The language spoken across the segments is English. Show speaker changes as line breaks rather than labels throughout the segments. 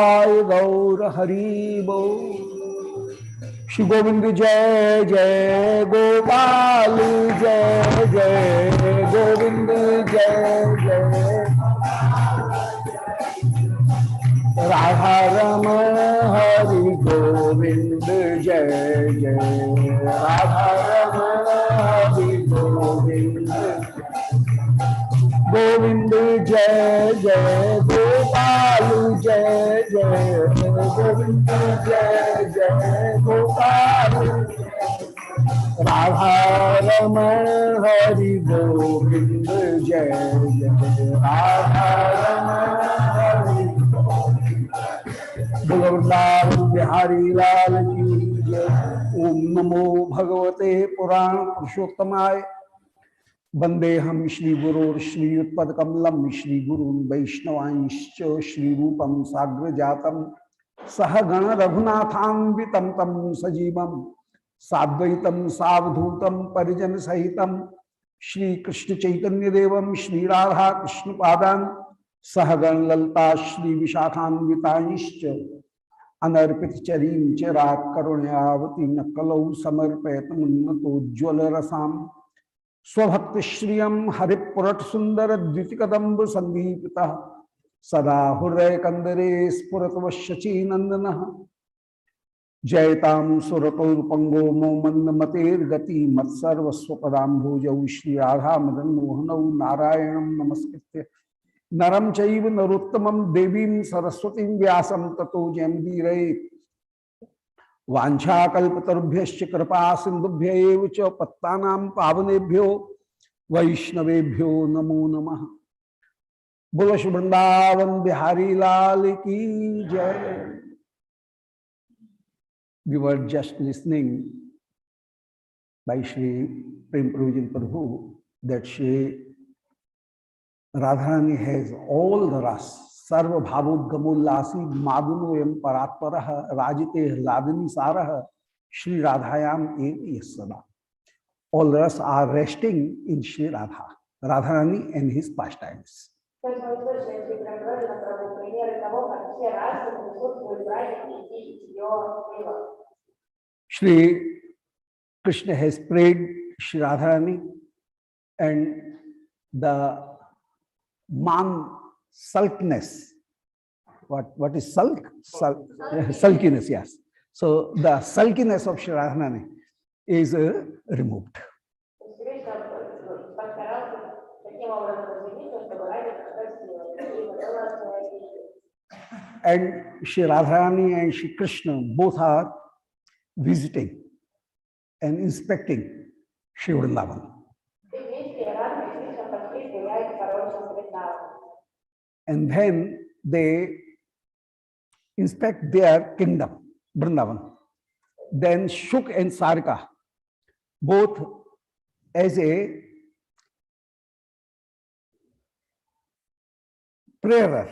जय गौर हरि बो। श्री गोविंद जय जय गोपाल जय जय गोविंद जय जय राधा रमण हरि गोविंद जय जय राधा रमण हरि गोविंद गोविंद जय जय गोपाल जय जय गोविंद जय जय गोपाल राधा रमण हरि गोविंद जय जय राधा रमण हरि वृंदावन बिहारी लाल की जय। ओम नमो भगवते पुराण पुरुषोत्तमाय वंदे हम श्री गुरोर श्रीयुत्पद कमलम श्री गुरु वैष्णवांश्च श्री रूपम साग्र जातम सह गण रघुनाथान्वितम तम सजीवम साद्वैतम सावधूतम परिजन सहितम श्री कृष्ण चैतन्य देवम श्री राधा कृष्ण पादान सह गण ललता श्री विशाखान्वितांश्च अनर्पित चरीम च रात करुण्यावती नकलौ समर्पयत उन्नतोज्ज्वल रसाम स्वभक्त श्रियम हरिपुरट सुंदर द्वितिकदम्ब संदीपिता सदा हृदय कंदरे स्फुरत नंदन जयताम सुरतौर्पंगो मोमंद मतेर्गति मत्सर्वस्वपदाम्भोजौ श्री राधा मदन मोहनौ नारायणं नमस्कृत्य नरं चैव नरोत्तमं देवीं सरस्वतीं व्यासं ततो जयमुदीरयेत् वाछाकल्पतरुभ्यश्च कृपा सिंधुभ्य एव च पत्तानां पावनेभ्यो वैष्णवेभ्यो नमो नमः। बोलो श्री वृंदावन बिहारी लाल की जय। We were just listening by Shri Prem Prabhuji Prabhu that Shri Radharani has all the ras. सर्व भावोद्गमोल्लासी मादुनोयम परात्परः राजिते लादिनी सारः श्री राधायाम एव सदा. All us are resting in Shri Radha, Radharani and his pastimes. Shri Krishna has prayed Shri Radharani and the man sulkiness. What is sulk? Sulkiness, yes. So the sulkiness of Shri Radharani is removed. And Shri Radharani and Shri Krishna both are visiting and inspecting Shri Vrindavan. And then they inspect their kingdom, Vrindavan. Then Shuk and Sarika, both as a prayer,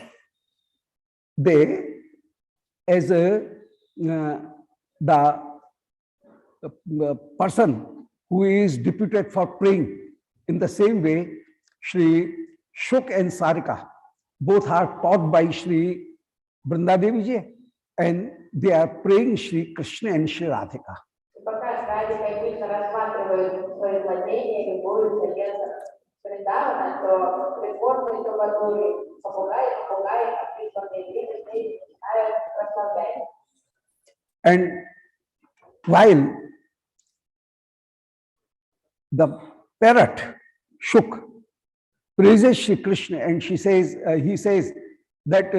they as a the person who is deputed for praying. In the same way, Shri Shuk and Sarika both are taught by Shri Vrindadevi ji, and they are praying Shri Krishna and Shri Radhika. And while the parrot Shuk praises Shri Krishna, and he says that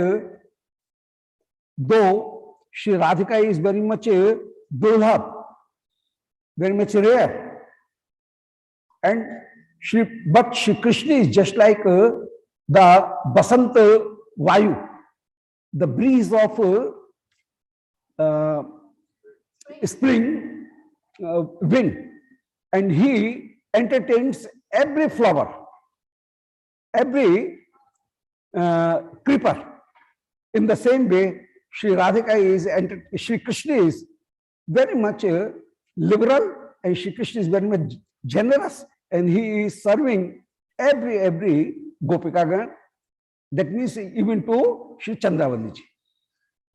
though Shri Radhika is very much dulhab, very much rare, and but Shri Krishna is just like the Basant Vayu, the breeze of spring wind, and he entertains every flower, every creeper. In the same way, Shri Krishna is very much liberal, and Shri Krishna is very much generous, and he is serving every Gopikagan. That means even to Shri Chandravali ji.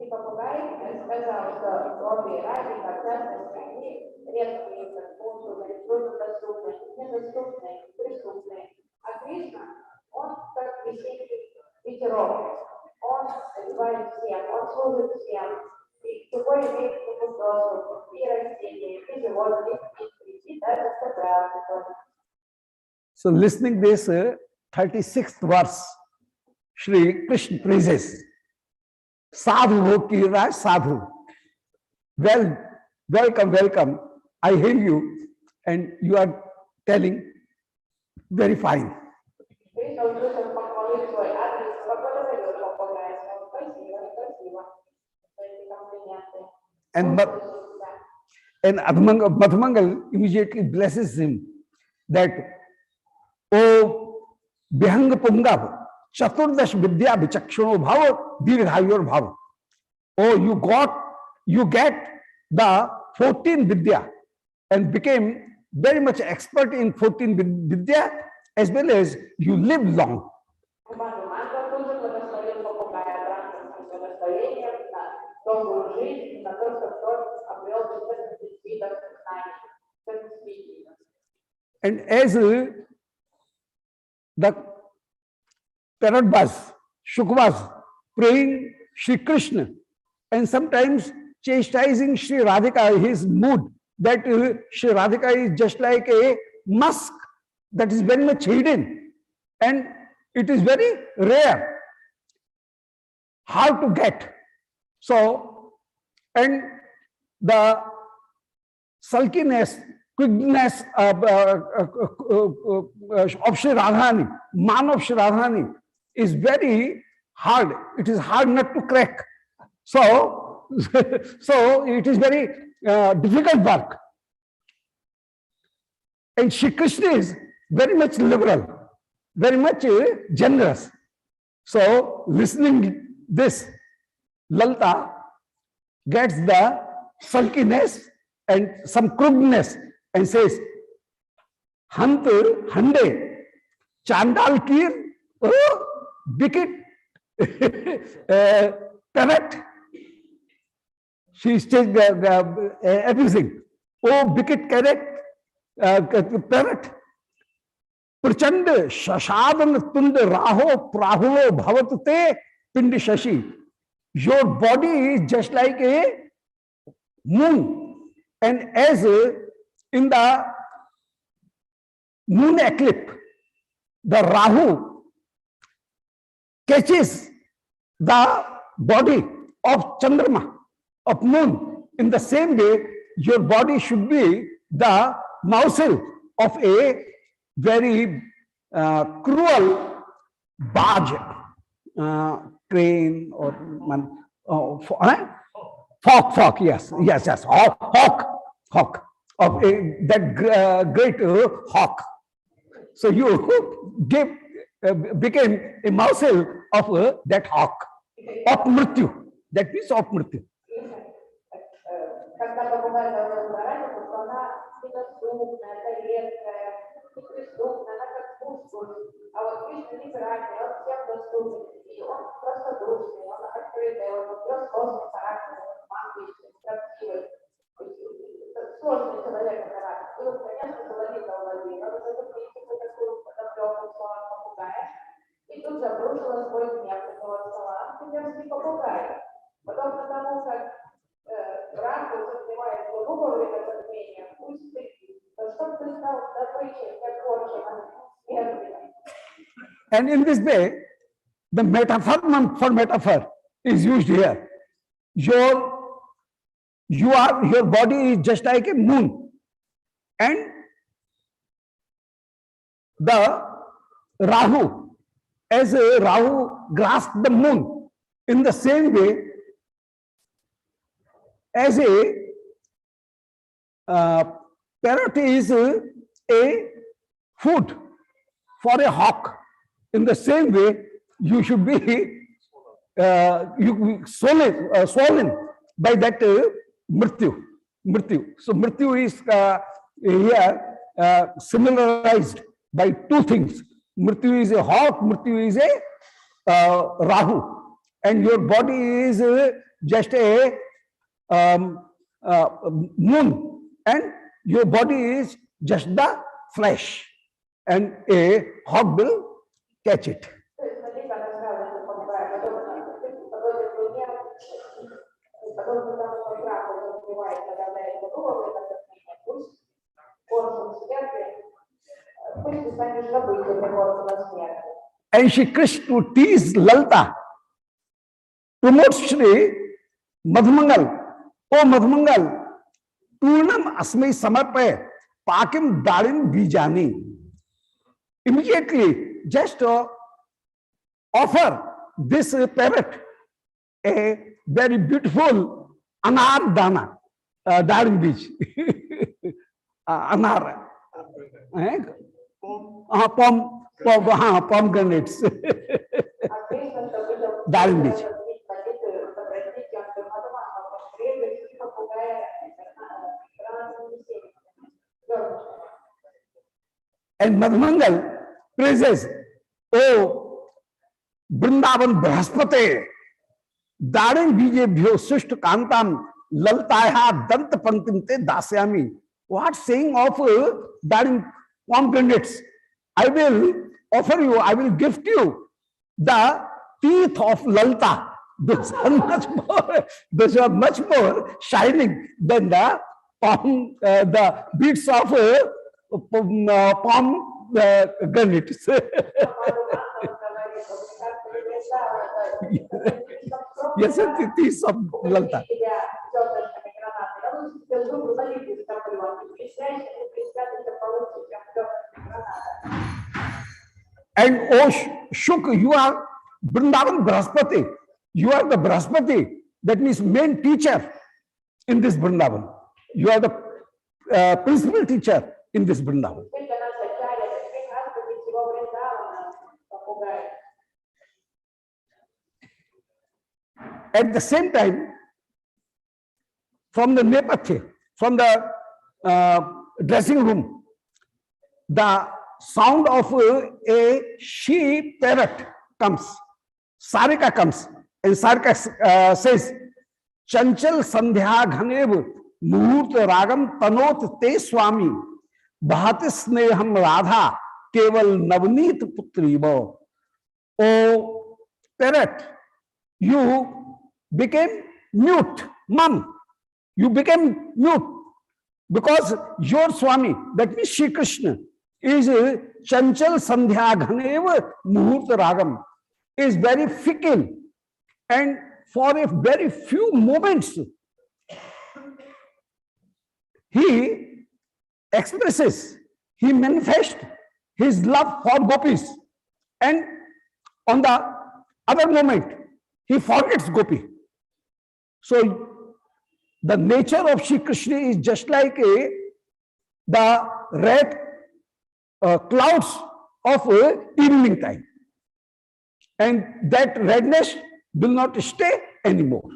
И попугай сказал, что обе ради хотят стране редкие, культурные, труднодоступные, недоступные, преступные. А Кришна, он как весенний ветерок. Он одевает всем, он служит всем. И любой имеет к нему доступ. И растения, и животные, и даже собраты.
So listening this 36th verse, Shri Krishna praises Sadhu Bhokiraj Sadhu. Well, welcome, welcome. I hear you, and you are telling very fine. And Madhumangal immediately blesses him that, O Bihang Pungav, Chaturdash Vidya Vichakshuno Bhava, Dirghayor Bhava. Oh, you get the 14 Vidya and became very much expert in 14 Vidya, as well as you live long. And as the parrot was, Shuk was praying Shri Krishna and sometimes chastising Shri Radhika, his mood that Shri Radhika is just like a musk that is very much hidden and it is very rare, hard to get. So, and the sulkiness, quickness of Shri Radhani, man of Shri Radhani is very hard. It is hard not to crack. So, so it is very difficult work. And Shri Krishna is very much liberal, very much generous. So, listening this, Lalita gets the sulkiness and some crookedness and says, Hant Hande, Chandal Kir, wicked parrot. She is abusing. Oh, wicked parrot. Prachand Shashadan Tund Raho Prahulo Bhavatute Pindi Shashi. Your body is just like a moon. And as in the moon eclipse, the Rahu catches the body of Chandrama, of moon. In the same way, your body should be the nozzle of a very cruel barge, crane or hawk, yes, hawk of that great hawk. So you became a morsel of that hawk, of Mrityu. That means of Mrityu.
А вот Кришна либеральный, он всем доступен, и он простодушный, он открытый, он сложный характер, манкующий, красивый, сложный человек характер. И вот, конечно, Соловей Соловей, но вот эту принципу такую подоплеку слова попугая, и тут забрушила свой гнев такого стола, теперь попугай. Подобно тому, как Рамку затмевает глубокое затмение, пусть ты, чтобы ты стал добычей, как корчем,
and in this way, the metaphor for metaphor is used here. Your body is just like a moon, and the Rahu, as Rahu grasped the moon, in the same way, as a parrot is a food for a hawk, in the same way, you should be swollen by that mrityu. So mrityu is here similarized by two things. Mrityu is a hawk, mrityu is a Rahu, and your body is just a moon, and your body is just the flesh, and a hawk will catch it. And Shri Krishna, to tease Lalita, promotes Shri Madhumangal. O Madhumangal, Turnam Asmai Samarpay, Pakim Darim Bijani. Immediately, just offer this parrot a very beautiful anar dana, darim bij. Anar. Pomegranates. Darim bij. And Madhumangal praises, oh Vrindavan Brahaspate, Darim Bijebhyo Sushta Kantam Laltaya Dant Pantimte Dasyami. What saying of Darim pomegranates? I will offer you, I will gift you the teeth of Lalita. Those are much more shining than the beads of pomegranates. Yes, the teeth of Lalita. And oh Shuk, you are Vrindavan Brahaspati. You are the Brahaspati. That means main teacher in this Vrindavan. You are the principal teacher in this Vrindavan. At the same time, from the Nepathe, from the dressing room, the sound of a she parrot comes. Sarika comes, and Sarika says, Chanchal Sandhya Ghanev Muhurt Ragam Tanot Te Swami Bhati Sneham Radha Keval Navneet Putriva. Oh parrot, you became mute, mum. You became mute because your Swami, that means Shri Krishna, is Chanchal Sandhya Ghanev Muhurt Ragam, is very fickle, and for a very few moments he expresses, he manifests his love for gopis, and on the other moment he forgets gopi. So the nature of Shri Krishna is just like the red clouds of evening time, and that redness will not stay anymore.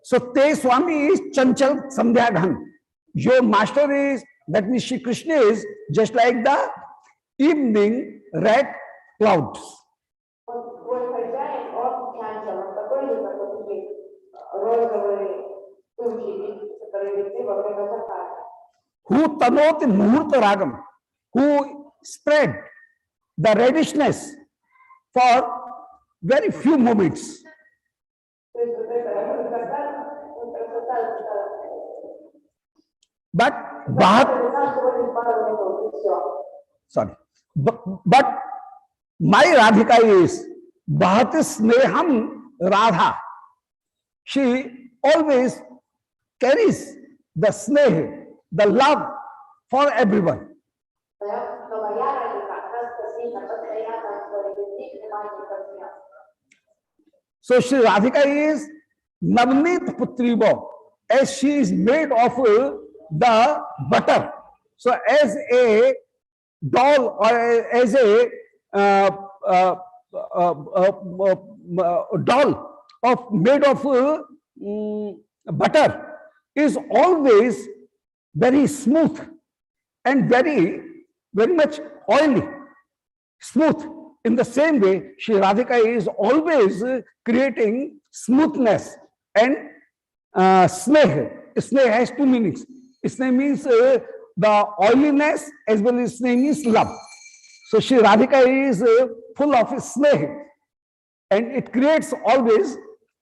So Te Swami is Chanchal Sandhyaghan. Your master is, that means Shri Krishna is just like the evening red clouds. Who tanot muhurta ragam, who spread the reddishness for very few moments. But my Radhika is Bhati Sneham Radha. She always carries the sneh, the love for everyone. So Shri Radhika is Navneet Putribo, as she is made of the butter So as a doll or as a doll of made of butter is always very smooth and very much oily, smooth. In the same way, Shri Radhika is always creating smoothness and sneh. Sneh has two meanings. Sneh means the oiliness, as well as sneh means love. So Shri Radhika is full of sneh, and it creates always,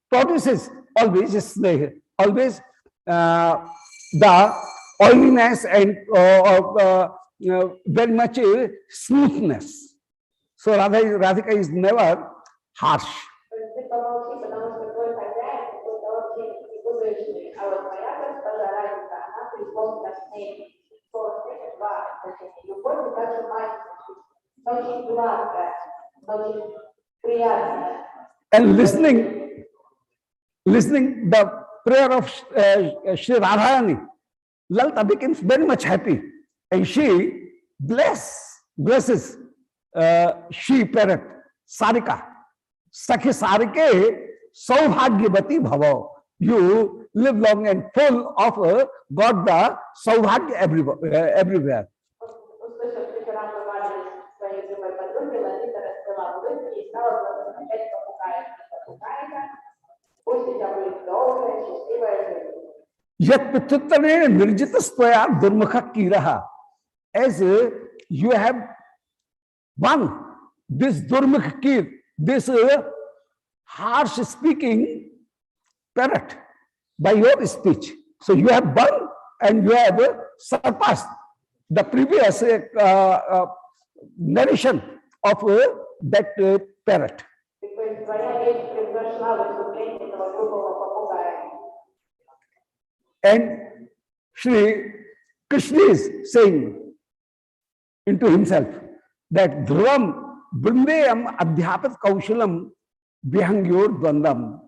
produces always sneh, always the oiliness and very much smoothness. So Radhika is never harsh. And listening the prayer of Shri Radharani, Lalita becomes very much happy, and she blesses she parrot Sarika. Sakhi Sarike Saubhagyavati Bhava. You live long and full of God the Saubhagya everywhere. Yat Pitutane Nirjita Stoya Durmukha Kiraha. As you have won this Durmukha Kir, this harsh speaking parrot by your speech. So you have won and you have surpassed the previous narration of that parrot. And Shri Krishna is saying into himself that Dhruvam Brindeyam Adhyapat Kaushalam Vihangyor Dvandam.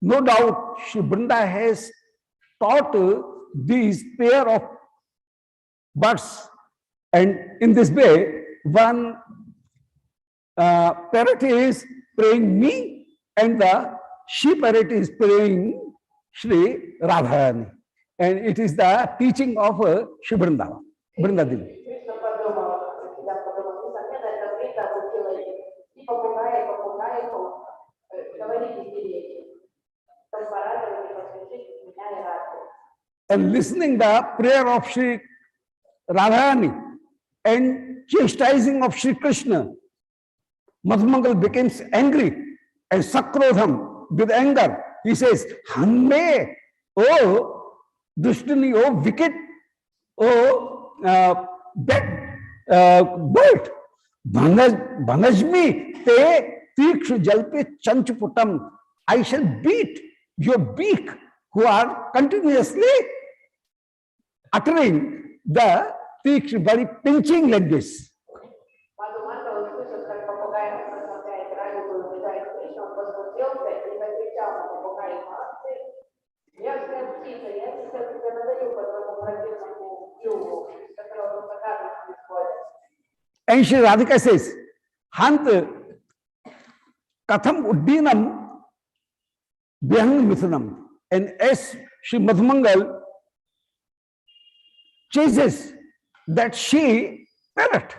No doubt Shri Brinda has taught these pair of birds, and in this way one parrot is praying me and the she parrot is praying Shri Radharani, and it is the teaching of Shri Brinda Devi. And listening the prayer of Shri Radharani and chastising of Shri Krishna, Madhumangal becomes angry and Sakrodham with anger. He says, Hanme, oh Dushtini, oh wicked, oh bad bird, Bhanajmi te tikshu jalpe chanchuputam. I shall beat your beak, who are continuously uttering the tikshu, very pinching like this. And Shri Radhika says, Hant Katham Uddinam Vyang Mithunam. And as Shri Madhumangal chases that she parrot,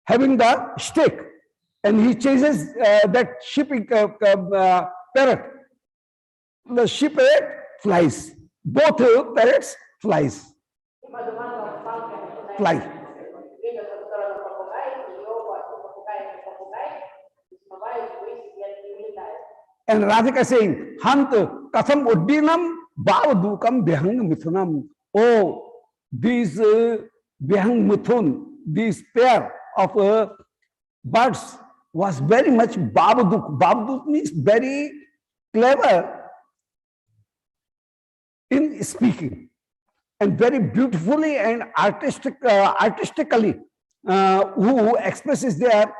having the stick, and he chases that sheep parrot. The sheep parrot flies. Both parrots flies. Fly. And Radhika saying, Hant Katham Uddinam Bhavadukam Vyang Mithunam. Oh, these Vyang Mithun, these pair of birds was very much Bhavaduk. Bhavaduk means very clever in speaking and very beautifully and artistically who expresses their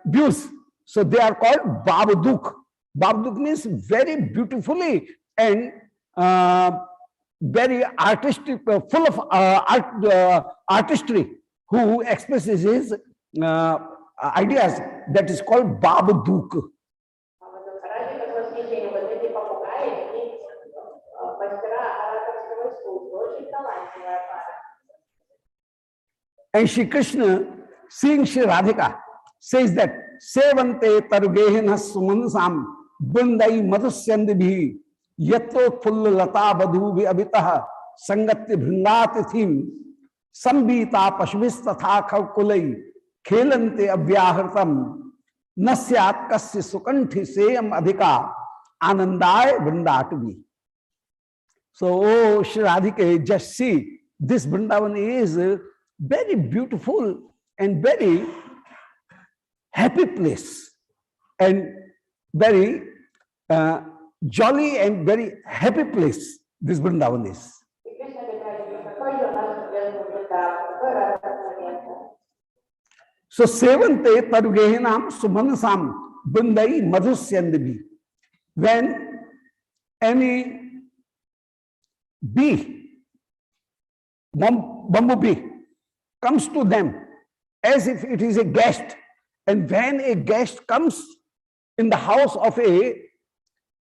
views. So they are called Bhavaduk. Bhavaduk means very beautifully and very artistic, full of artistry, who expresses his ideas. That is called Babaduk. And Shri Krishna, seeing Shri Radhika, says that Sevante Tarugehena Sumansam Bundai Madhusyandibhi Yato Full Lata Badhu Abitaha Sangati Bhringati Sambita Pashvistatha Kulai Khelante Abhyahritam Nasyat Kasya Sukanthi Seyam Adhika Anandai Vrindatvi. So, oh Shri Radhika, just see, this Vrindavan is very beautiful and very happy place, and very jolly and very happy place this Vrindavan is. So Sevante Tarugehinam Sumanasam Bundai Madhusyandibhi. When any bee, bumblebee, comes to them as if it is a guest, and when a guest comes in the house of a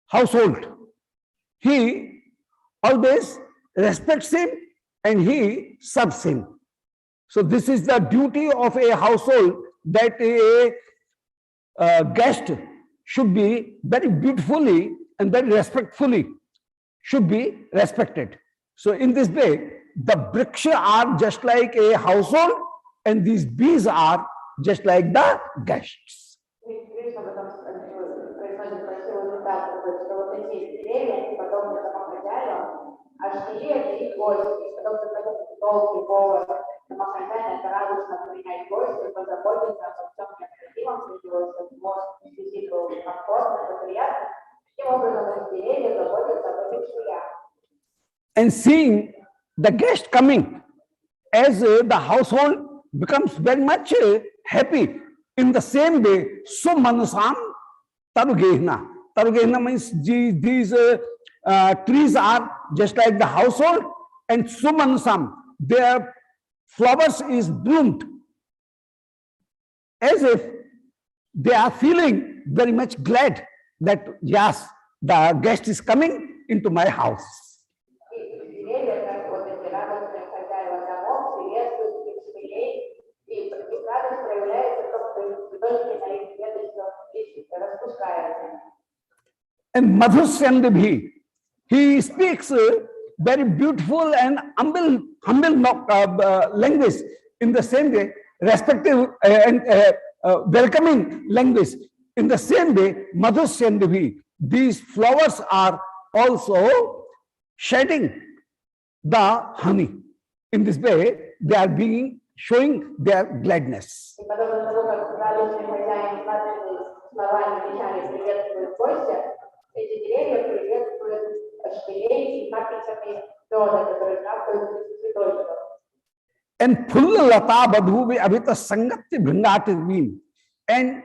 household, he always respects him and he serves him. So this is the duty of a household, that a guest should be very beautifully and very respectfully should be respected. So in this way, the vriksha are just like a household, and these bees are just like the guests. And seeing the guest coming, as the household becomes very much happy, in the same way, Sumanusam Tarugehna. Tarugehna means these trees are just like the household, and Sumanusam, their flowers is bloomed, as if they are feeling very much glad that yes, the guest is coming into my house. And Madhusyandibhi, he speaks very beautiful and humble language. In the same way, respective and welcoming language. In the same way, Madhusyandibhi, these flowers are also shedding the honey. In this way, they are showing their gladness. And Pulla Lata Badhu Abhita Sangati Bhringati mean. And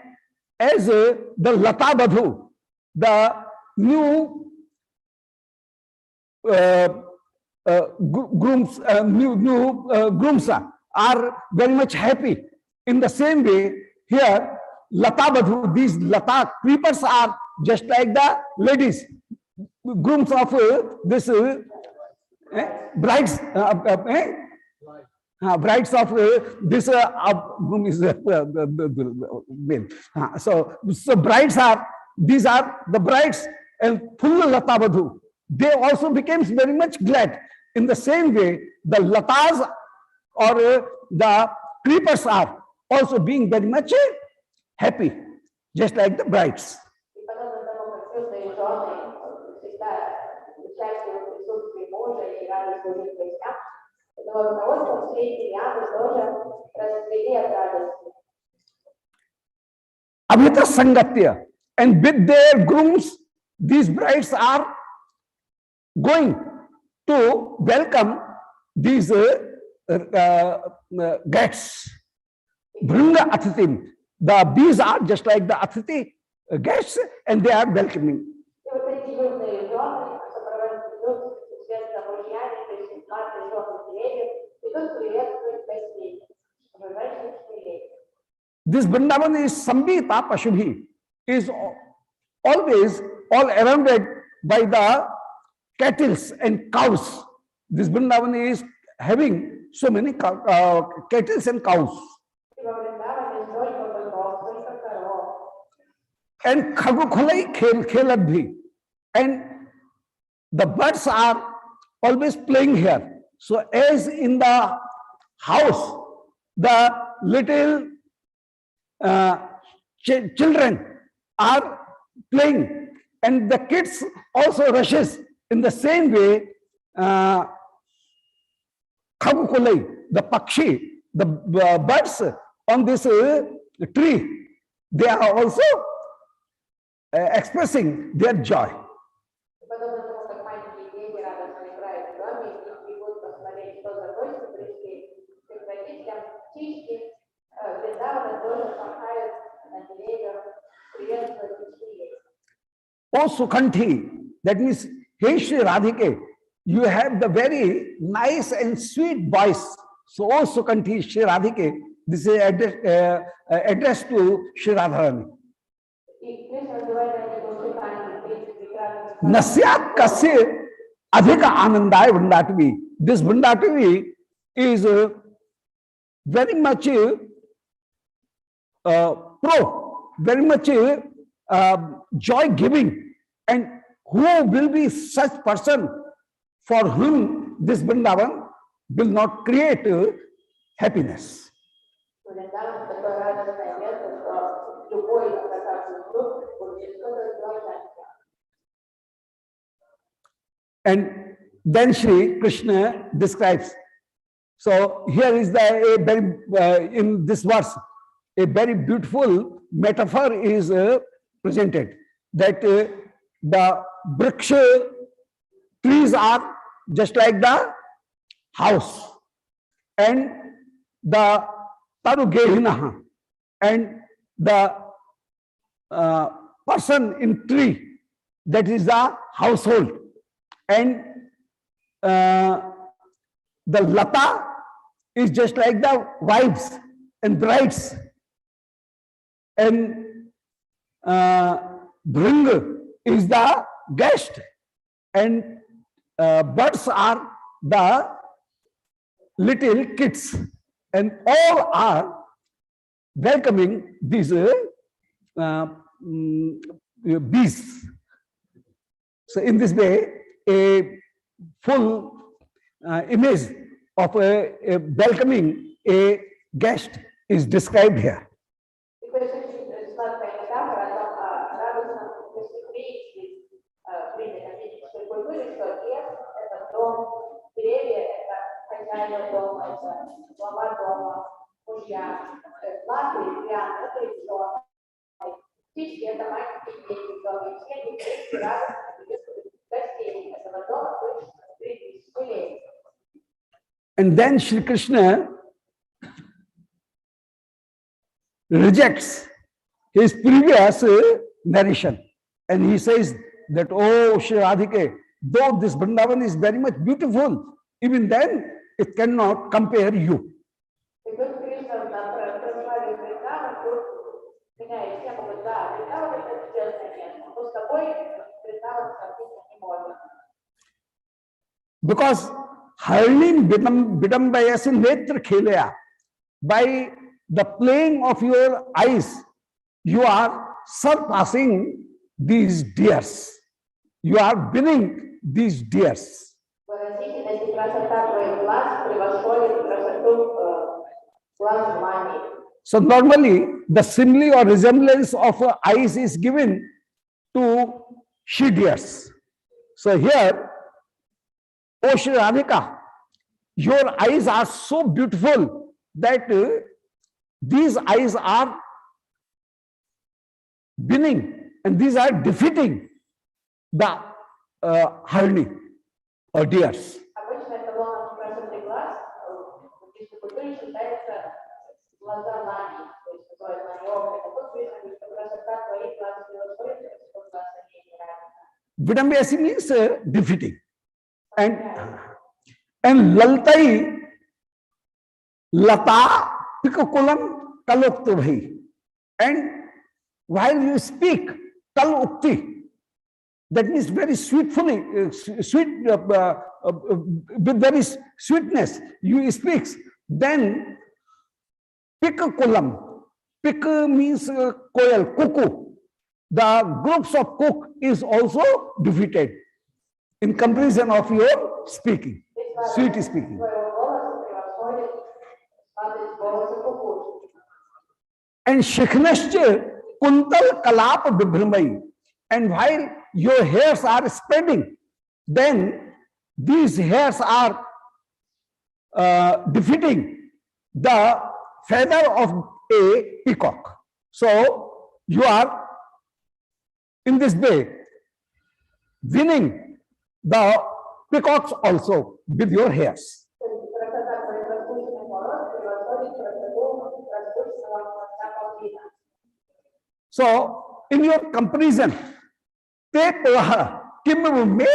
as the Lata Badhu, the new grooms, grooms are very much happy. In the same way, here Lata Badhu, these Lata creepers are just like the ladies, grooms of this brides, brides of this groom is male. So brides are, these are the brides, and full Lata Badhu, they also became very much glad. In the same way, the Latas or the creepers are also being very much happy, just like the brides. Abhita Sangatya, and with their grooms, these brides are going to welcome these guests. Bhringa Athitim, the bees are just like the Athiti guests, and they are welcoming. This Vrindavan is Sambhita Pashubhi, is always all surrounded by the cattle and cows. This Vrindavan is having so many cattle and cows. And Khagukhalai Khelat bhi. And the birds are always playing here. So as in the house, the little children are playing, and the kids also rushes in the same way. Khagukulai, the pakshi, the birds on this tree, they are also expressing their joy. Oh Sukhanti, that means, hey Shri Radhike, you have the very nice and sweet voice. So, oh Sukhanti, Shri Radhike, this is addressed to Shri Radharani. Nasyat kasya adhika anandaya Vrindatavi. This Vrindatavi is very much very much joy giving, and who will be such person for whom this Vrindavan will not create happiness. And then Shri Krishna describes. So here is the very in this verse a very beautiful metaphor is presented, that the vriksha trees are just like the house, and the tarugehinaha, and the person in tree, that is the household, and the lata is just like the wives and brides, and bring is the guest, and birds are the little kids, and all are welcoming these bees. So in this way, a full image of a welcoming a guest is described here. And then Shri Krishna rejects his previous narration, and he says that, oh Shri Radhike, though this Vrindavan is very much beautiful, even then it cannot compare you. Because Harlim Bidambayasi Netra Khelaya, by the playing of your eyes, you are surpassing these deers. You are winning these deers. So normally the simile or resemblance of eyes is given to she deers. So here, O Shri Radhika, your eyes are so beautiful that these eyes are winning and these are defeating the harni or deers. Vidambyasi means defeating. And laltai Lata pikakulam kaloktu bhai. And while you speak, kal ukti, that means very sweetfully, with very sweetness, you speak. Then pikakulam, pik means koyal, cuckoo. The groups of cook is also defeated in comparison of your speaking, sweet speaking. And Shikhnascha kuntal kalap vibhramai. And while your hairs are spreading, then these hairs are defeating the feather of a peacock. So you are in this way winning the peacocks also with your hairs. So in your comparison, take Kim me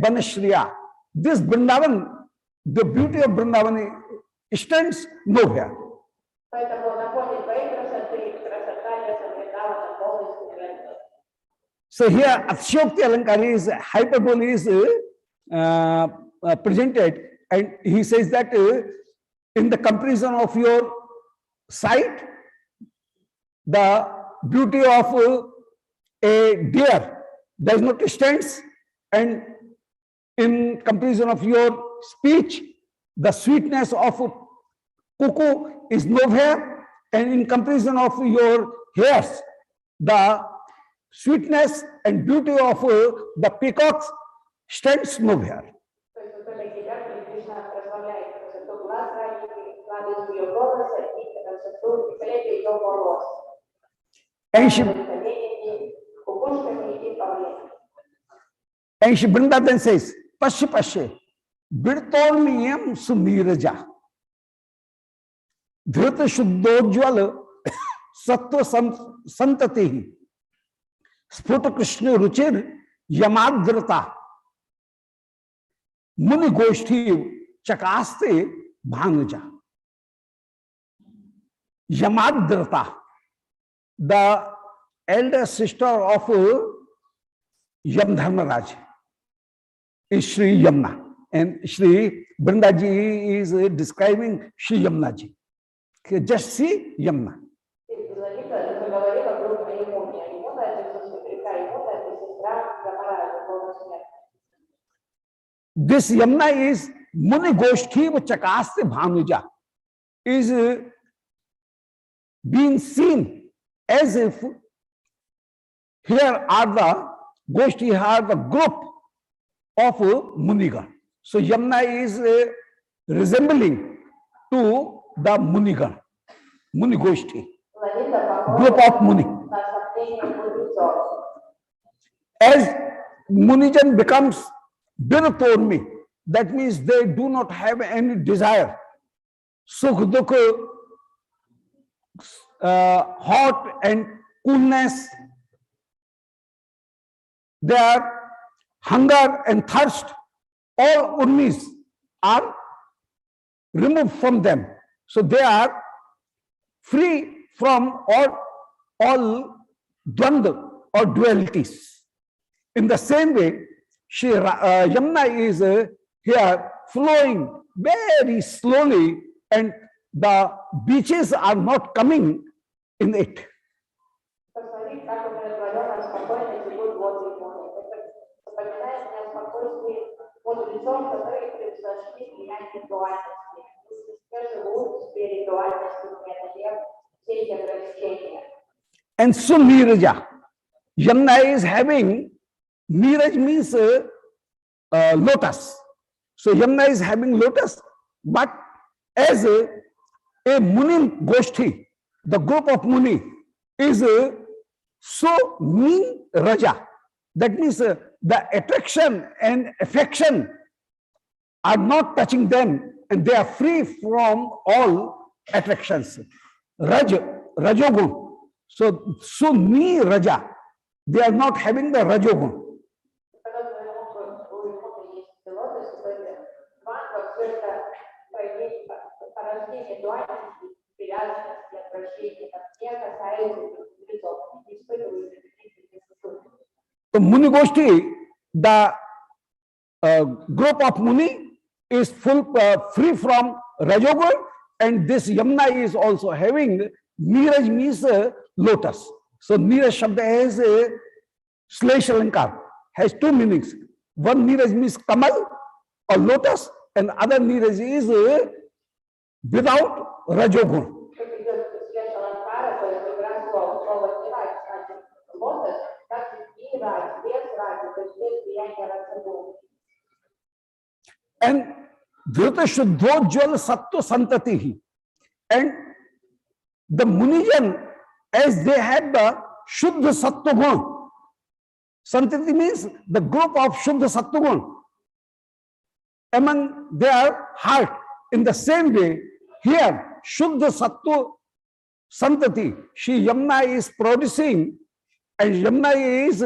Banashriya. This Vrindavan, the beauty of Vrindavan stands nowhere. So here Atshokti Alankari is hyperbole is presented, and he says that in the comparison of your sight, the beauty of a deer does not stand, and in comparison of your speech, the sweetness of cuckoo is nowhere, and in comparison of your hairs, the sweetness and beauty of the peacocks stands nowhere. And Shri Vrinda then says, Pashe Pashe, Birtorniyam Sumiraja, Dhrita Shuddhojwala Sattva Santatihi, Sphuta Krishna Ruchir Yamadhrata, Muni Goshti Chakaste Bhanuja. Yamadhrata, the elder sister of Yamdharmaraj, is Shri Yamna, and Shri Vrindaji is describing Shri Yamnaji. Just see Yamna. This Yamna is Muni Goshti Chakaste Bhanuja, is being seen as if here are the Goshti, are the group of Munigan. So Yamna is resembling to the Munigan, Muni Goshti, group of Muni. As Munijan becomes Biratormi, that means they do not have any desire. Sukh dukh, hot and coolness, their hunger and thirst, all urmis are removed from them. So they are free from all dvandva or dualities. In the same way, Yamuna is here flowing very slowly, and the beaches are not coming in it. And so Niraja, Yamuna is having, Niraj means lotus. So Yamuna is having lotus, but as a Muni Goshti, the group of Muni is so mean Raja. That means the attraction and affection are not touching them, and they are free from all attractions. Rajogun. So me Raja, they are not having the Rajogun.
привязанности, отвращения, там, не касается мудрецов, не испытывают чувства.
So Muni Goshti, the group of Muni is free from Rajogun, and this Yamuna is also having, Neeraj means lotus. So Neeraj Shabda has Slash Alankar, has two meanings. One Neeraj means Kamal or lotus, and other Neeraj is without Rajogun. And Dhrita Shuddhojjal Sattva Santatihi. And the Munijan, as they had the Shuddha Sattva Gun, Santati means the group of Shuddha Sattva Gun among their heart. In the same way, here Shuddha Sattva Santati, Shri Yamuna is producing, and Yamuna is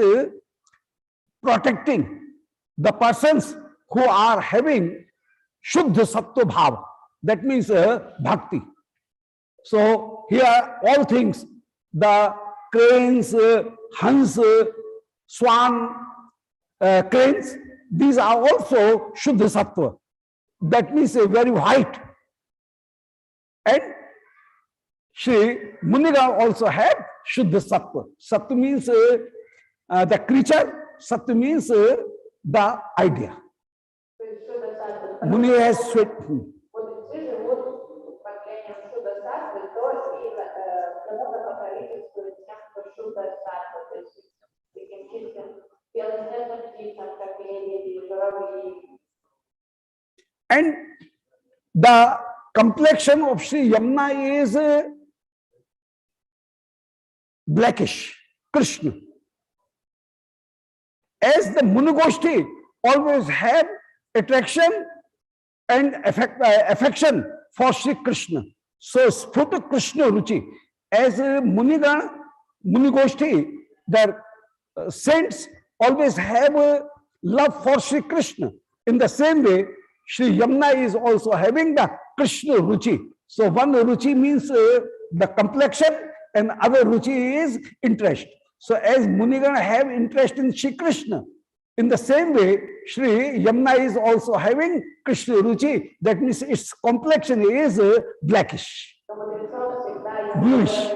protecting the persons who are having Shuddha Sattva Bhav. That means bhakti. So here all things, the cranes, Hans, swan, cranes, these are also Shuddha Sattva. That means a very white. And Shri Muniga also have Shuddha Sattva. Sattva means the creature, Sattva means the idea. Muni has sweat. And the complexion of Sri Yamuna is blackish, Krishna. As the Munigoshti always have attraction and affection for Sri Krishna. So Sphuta Krishna Ruchi. As Munigoshti, the saints always have a love for Sri Krishna. In the same way, Sri Yamuna is also having the Krishna Ruchi. So one Ruchi means the complexion, and other Ruchi is interest. So as Munigana have interest in Sri Krishna, in the same way, Sri Yamuna is also having Krishna Ruchi. That means its complexion is blackish, bluish.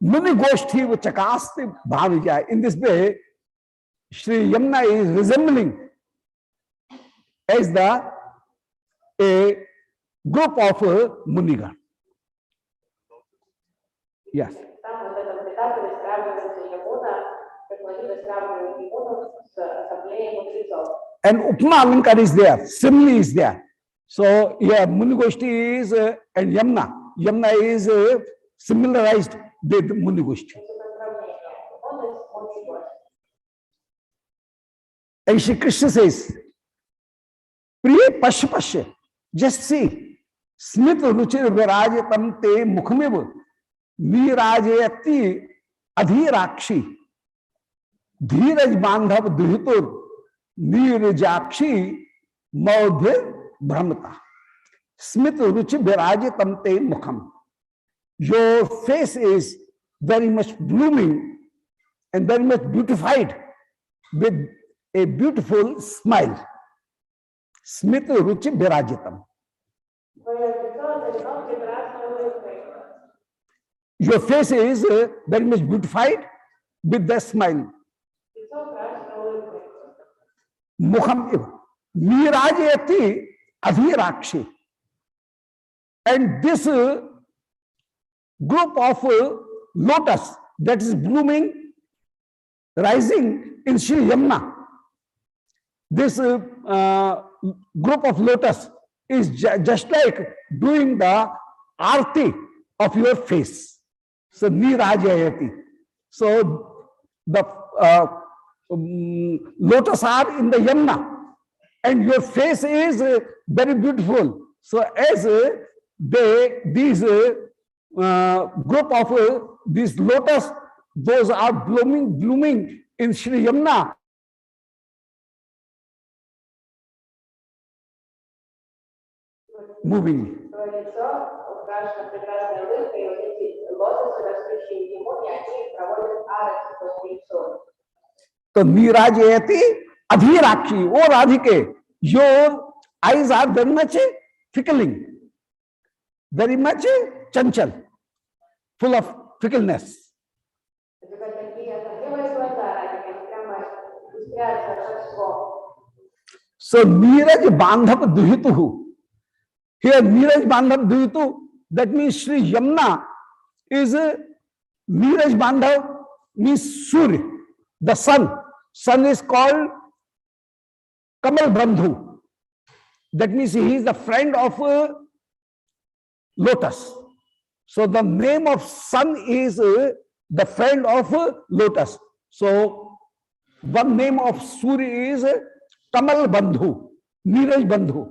Muni Goshti Chakasti Bhavija. In this way, Sri Yamuna is resembling as a group of Munigan. Yes. And Upma Alankar is there, simile is there. So yeah, Muni Goshti is and Yamuna. Yamuna is similarized with Muni Goshti. And Shri Krishna says, Priya Pasha Pasha, just see, Smita Ruchir Virajatam te Mukhamiv, Nirajayati Adhirakshi, Dhiraj Bandhav Duhitur, Nirajakshi, Maudhir Brahmata. Smita Ruchi Virajatam te Mukham. Your face is very much blooming and very much beautified with a beautiful smile. Smita Ruchi Virajitam. Your face is very much beautified with the smile. Mukham iva. Nirajayati adhirakshi. And this group of lotus that is blooming, rising in Sri Yamuna. This group of lotus is just like doing the arti of your face. So Nirajayati. So the lotus are in the Yamuna, and your face is very beautiful. So as these group of these lotus, those are blooming in Sri Yamuna. moving. तो नीराजयति अधीराक्षी, ओ राधिके, your eyes are very much fickling, very much chanchal, full of fickleness. So Neeraj Bandhav Duhitu. Here Neeraj Bandhav Duhitu, that means Sri Yamuna is Neeraj Bandhav means Surya, the sun. Sun is called Kamal Bandhu. That means he is the friend of lotus. So the name of sun is the friend of lotus. So one name of Surya is Kamal Bandhu, Neeraj Bandhu.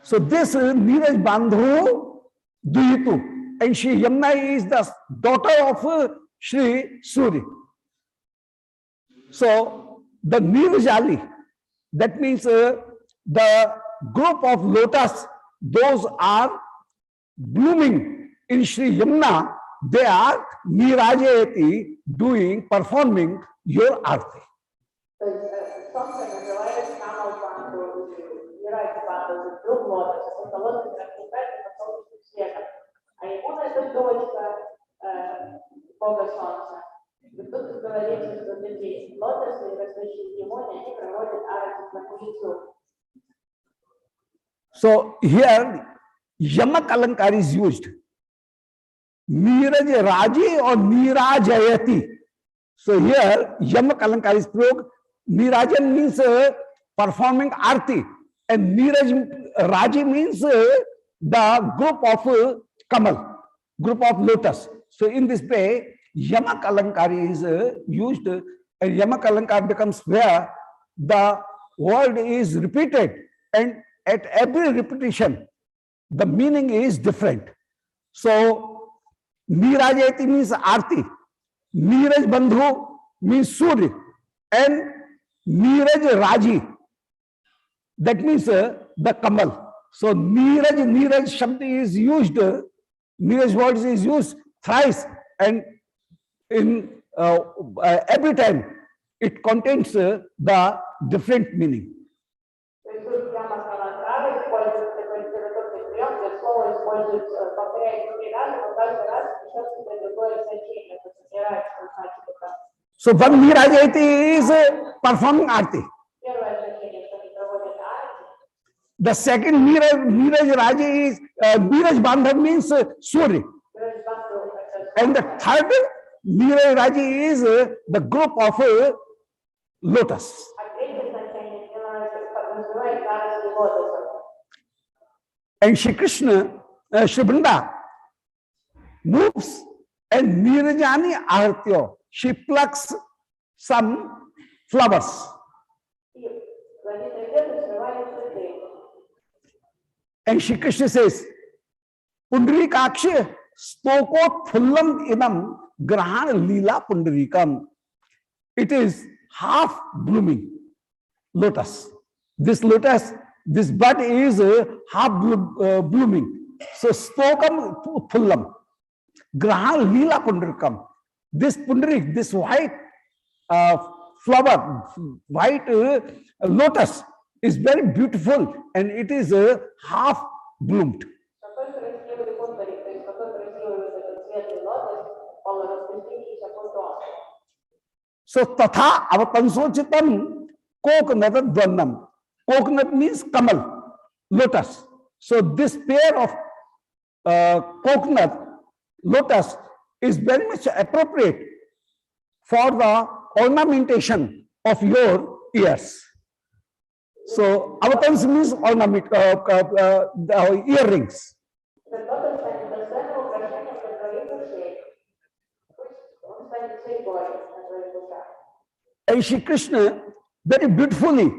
So this Neeraj Bandhu Duhitu, and Shri Yamuna is the daughter of Shri Surya. So the Neerajali, that means the group of lotus, those are blooming in Shri Yamuna. They are Neerajayati, doing, performing your arti. So here Yamak Alankar is used. Neeraj Raji or Neerajayati. So here Yamak Alankar is prog. Neerajan means performing arti, and Neeraj Raji means the group of Kamal, group of lotus. So in this way, Yamak Alankar is used, and Yamak Alankar becomes where the word is repeated, and at every repetition, the meaning is different. So Neerajayati means arti, Neeraj Bandhu means Surya, and Neeraj Raji, that means the Kamal. So Neeraj Shabd is used, Neeraj words is used thrice, and in every time it contains the different meaning. So one Neerajayati is performing arti. The second Neeraj Raji is Neeraj Bandhav means Surya. And the third Neeraj Raji is the group of lotus. And Shri Krishna, Shri Vrinda moves, and Neerajani Ahartyo, she plucks some flowers. And Shri Krishna says, Pundarikaksha stoko thullam idam grahan lila pundarikam. It is half blooming lotus. This lotus, this bud is half blooming. So stokam thullam grahan lila pundarikam. This pundarik, this white flower, white lotus is very beautiful, and it is half bloomed. So tatha avatansochitam coconut dvarnam. Coconut means kamal, lotus. So this pair of coconut, lotus is very much appropriate for the ornamentation of your ears. So avatans means ornament, earrings. And Shri Krishna very beautifully,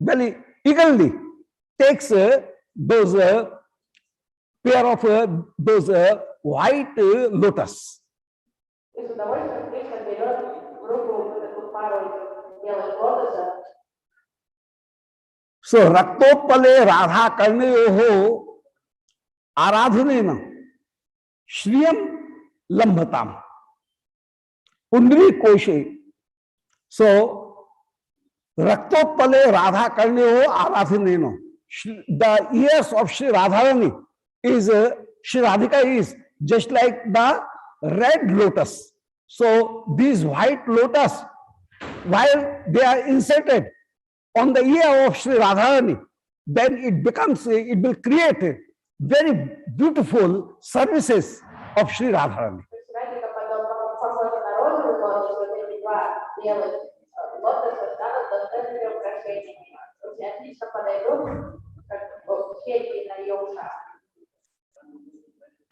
very eagerly takes those pair of those white lotus. So Raktopale Radha Karneyoho आराधनेन श्रियम लंबताम पुंडरी कोशे. सो रक्तोत्पले राधा करने हो आराधनेन. The ears of Shri Radharani is Shri Radhika is just like the red lotus. So these white lotus, while they are inserted on the ear of Shri Radharani, then it becomes, it will create very beautiful services of Shri Radharani.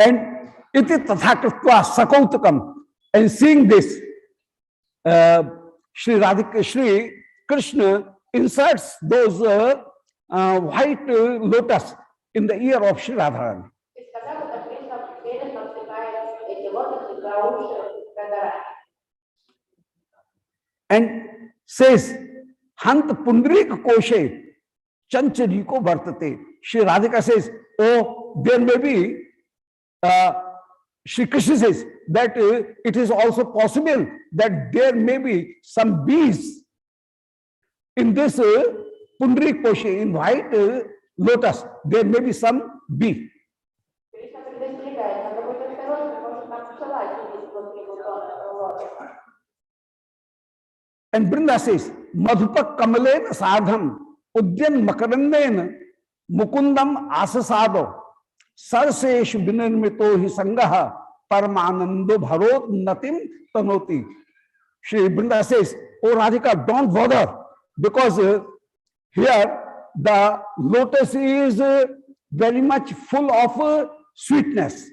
And iti tathakritva sakautakam. And seeing this, Shri Krishna inserts those white lotus in the ear of Shri Radharani. And says, Hant Pundrik Koshe Chanchariko Vartate. Shri Radhika says, oh, there may be, Shri Krishna says that it is also possible that there may be some bees in this Pundrik Koshe, in white lotus, there may be some bee. And Brinda says, Madhupak Kamalen Sadham Udyan Makarandain Mukundam Asasado Sarsesh Binirmito Hisangaha Paramanando Bharot Natim Tanoti. Shri Brinda says, oh Radhika, don't bother, because here the lotus is very much full of sweetness.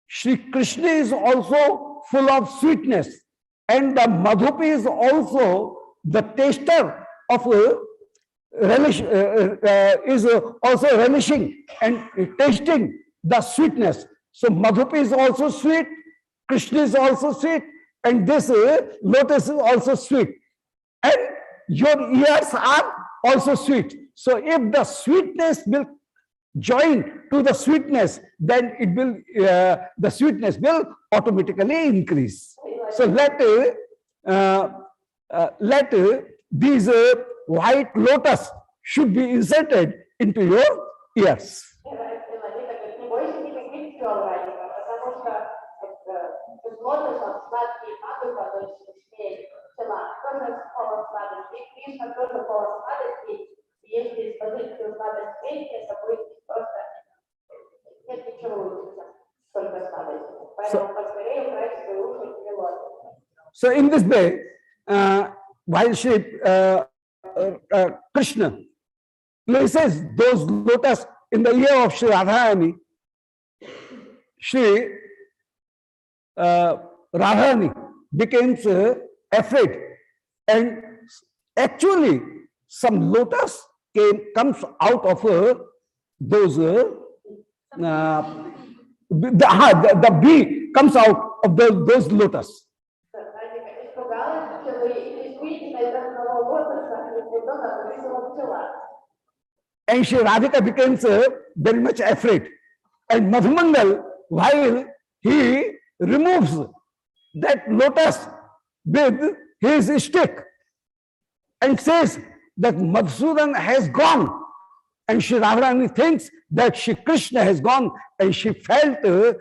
Shri Krishna is also full of sweetness. And the Madhup is also the taster of relish, is also relishing and tasting the sweetness. So Madhup is also sweet, Krishna is also sweet, and this lotus is also sweet. And your ears are also sweet. So if the sweetness will join to the sweetness, then it will the sweetness will automatically increase. So let these white lotus should be inserted into your ears. So in this way, while Shri Krishna places those lotus in the ear of Shri Radharani, Shri Radharani becomes afraid, and actually some lotus comes out of those the bee comes out of those lotus. And Shri Radhika becomes very much afraid. And Madhumangal, while he removes that lotus with his stick and says that Madhusudan has gone, and Shri Radharani thinks that Shri Krishna has gone, and she felt the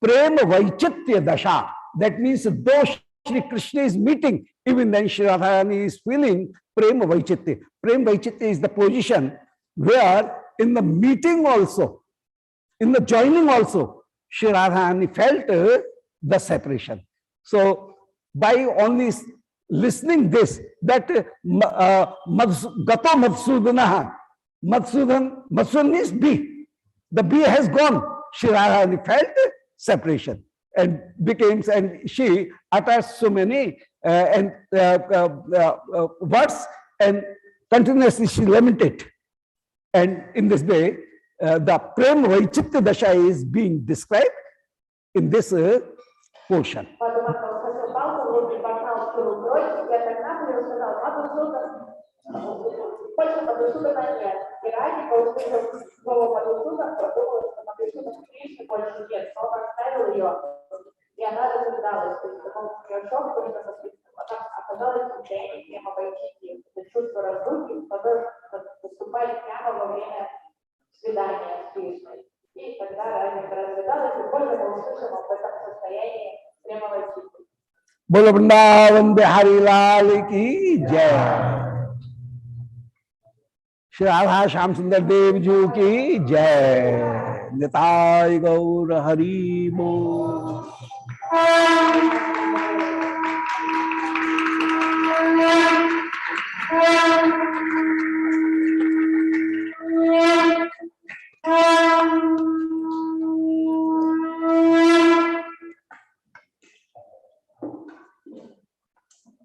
Prema Vaichitya Dasha. That means though Shri Krishna is meeting, even then Shri Radharani is feeling Prema Vaichitya. Prema Vaichitya is the position where in the meeting also, in the joining also, Shri Radharani felt the separation. So by only listening this, that Gato Madhusudana, Madhusudan means bee. The bee has gone. Shri Radharani felt separation and becomes, and she utters so many words, and continuously she lamented. And in this way, the Prem Vaichitya Dasha is being described in this portion.
Кришне больше нет, но он оставил ее, и она разрыдалась. То есть в таком шок, потому что там оказалось случайно прямо пойти. Это чувство разлуки, которое поступает прямо во время свидания с Кришной. И тогда разница разрыдалась, и больше мы услышим об этом состоянии прямо войти.
बोलो वृंदावन बिहारी लाल की जय। श्री राधा श्याम सुंदर देव जी की जय। निताय गौर हरि बोल।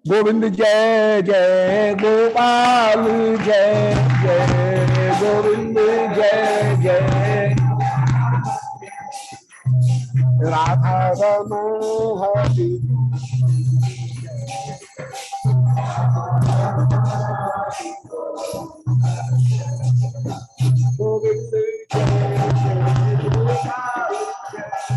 गोविंद जय जय गोपाल जय जय गोविंद जय जय राधा रमण हरि गोविंद जय जय गोपाल जय